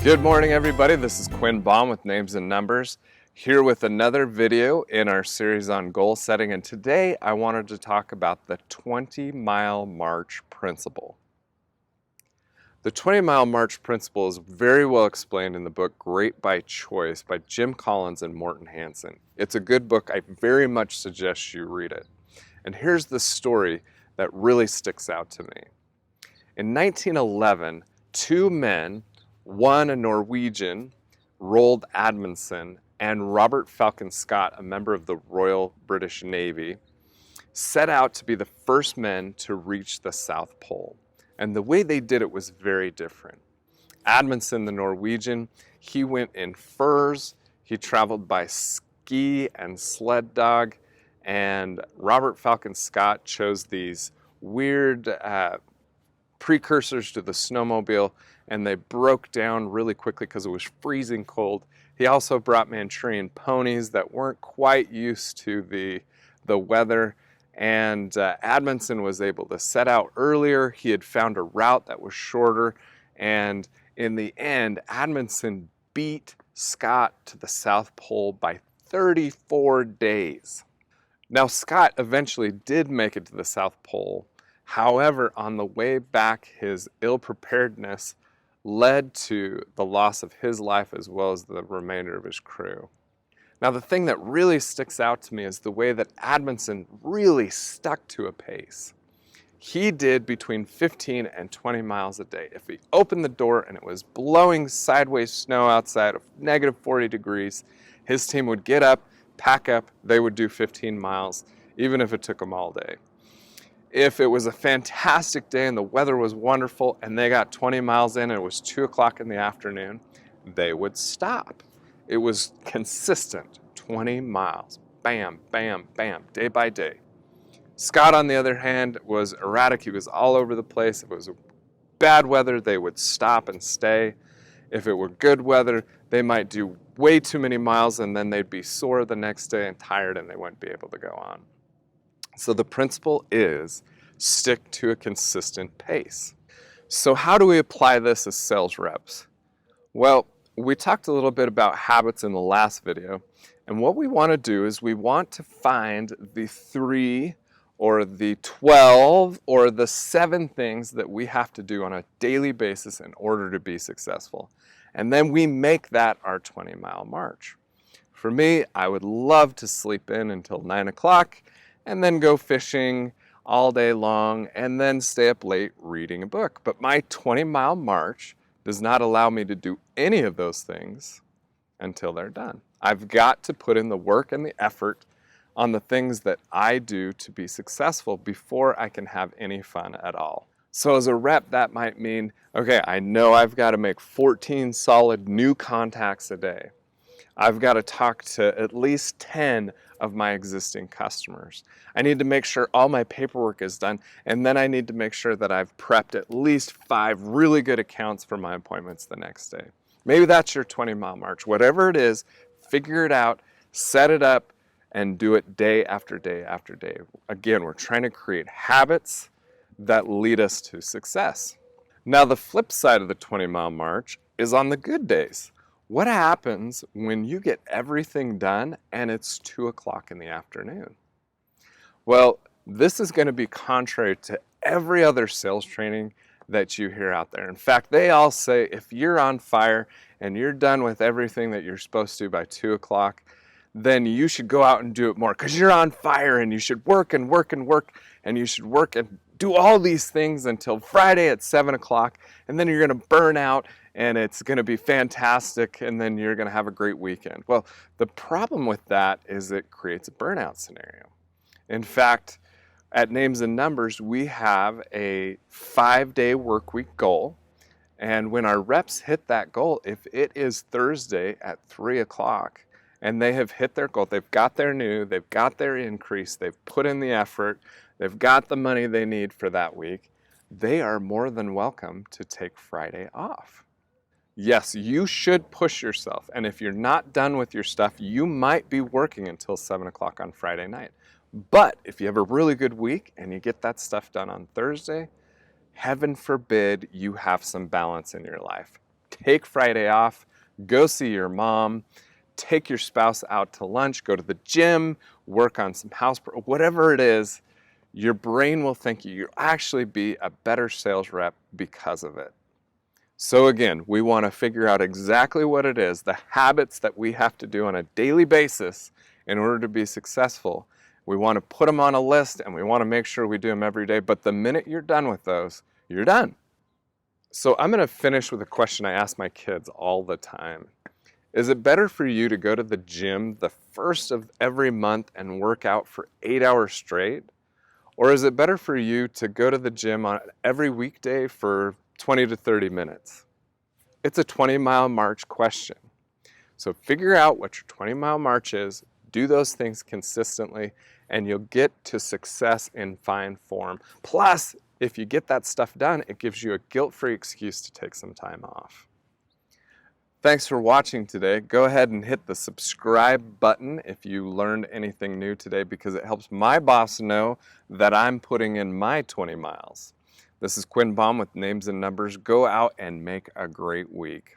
Good morning, everybody. This is Quinn Baum with Names and Numbers, here with another video in our series on goal setting. And today I wanted to talk about the 20-mile march principle. The 20-mile march principle is very well explained in the book Great by Choice by Jim Collins and Morton Hansen. It's a good book. I very much suggest you read it. And here's the story that really sticks out to me. In 1911, two men, one a Norwegian, Roald Admunson, and Robert Falcon Scott, a member of the Royal British Navy, set out to be the first men to reach the South Pole. And the way they did it was very different. Admunson, the Norwegian, he went in furs, he traveled by ski and sled dog, and Robert Falcon Scott chose these weird precursors to the snowmobile, and they broke down really quickly because it was freezing cold. He also brought Manchurian ponies that weren't quite used to the weather, and Admunson was able to set out earlier. He had found a route that was shorter, and in the end, Admunson beat Scott to the South Pole by 34 days. Now, Scott eventually did make it to the South Pole. However, on the way back, his ill-preparedness led to the loss of his life as well as the remainder of his crew. Now, the thing that really sticks out to me is the way that Admunson really stuck to a pace. He did between 15 and 20 miles a day. If he opened the door and it was blowing sideways snow outside of negative 40 degrees, his team would get up, pack up, they would do 15 miles, even if it took them all day. If it was a fantastic day and the weather was wonderful and they got 20 miles in and it was 2 o'clock in the afternoon, they would stop. It was consistent, 20 miles, bam, bam, bam, day by day. Scott, on the other hand, was erratic. He was all over the place. If it was bad weather, they would stop and stay. If it were good weather, they might do way too many miles and then they'd be sore the next day and tired and they wouldn't be able to go on. So the principle is stick to a consistent pace. So how do we apply this as sales reps? Well, we talked a little bit about habits in the last video, and what we want to do is we want to find the 3 or the 12 or the 7 things that we have to do on a daily basis in order to be successful. And then we make that our 20-mile march. For me, I would love to sleep in until 9 o'clock and then go fishing all day long and then stay up late reading a book. But my 20-mile march does not allow me to do any of those things until they're done. I've got to put in the work and the effort on the things that I do to be successful before I can have any fun at all. So as a rep, that might mean, okay, I know I've got to make 14 solid new contacts a day. I've got to talk to at least 10 of my existing customers. I need to make sure all my paperwork is done, and then I need to make sure that I've prepped at least 5 really good accounts for my appointments the next day. Maybe that's your 20-mile march. Whatever it is, figure it out, set it up, and do it day after day after day. Again, we're trying to create habits that lead us to success. Now, the flip side of the 20-mile march is on the good days. What happens when you get everything done and it's 2 o'clock in the afternoon? Well, this is going to be contrary to every other sales training that you hear out there. In fact, they all say if you're on fire and you're done with everything that you're supposed to by 2 o'clock, then you should go out and do it more because you're on fire and you should work and work and work and you should work and do all these things until Friday at 7 o'clock, and then you're going to burn out and it's going to be fantastic and then you're going to have a great weekend. Well, the problem with that is it creates a burnout scenario. In fact, at Names and Numbers, we have a 5-day work week goal, and when our reps hit that goal, if it is Thursday at 3 o'clock and they have hit their goal, they've got their new, they've got their increase, they've put in the effort, they've got the money they need for that week, they are more than welcome to take Friday off. Yes, you should push yourself, and if you're not done with your stuff, you might be working until 7 o'clock on Friday night. But if you have a really good week and you get that stuff done on Thursday, heaven forbid you have some balance in your life. take Friday off, go see your mom, take your spouse out to lunch, go to the gym, work on some whatever it is, your brain will think you'll actually be a better sales rep because of it. So again, we want to figure out exactly what it is, the habits that we have to do on a daily basis in order to be successful. We want to put them on a list and we want to make sure we do them every day, but the minute you're done with those, you're done. So I'm going to finish with a question I ask my kids all the time. Is it better for you to go to the gym the first of every month and work out for 8 hours straight? Or is it better for you to go to the gym on every weekday for 20 to 30 minutes? It's a 20-mile march question. So figure out what your 20-mile march is, do those things consistently, and you'll get to success in fine form. Plus, if you get that stuff done, it gives you a guilt-free excuse to take some time off. Thanks for watching today. Go ahead and hit the subscribe button if you learned anything new today, because it helps my boss know that I'm putting in my 20 miles. This is Quinn Baum with Names and Numbers. Go out and make a great week.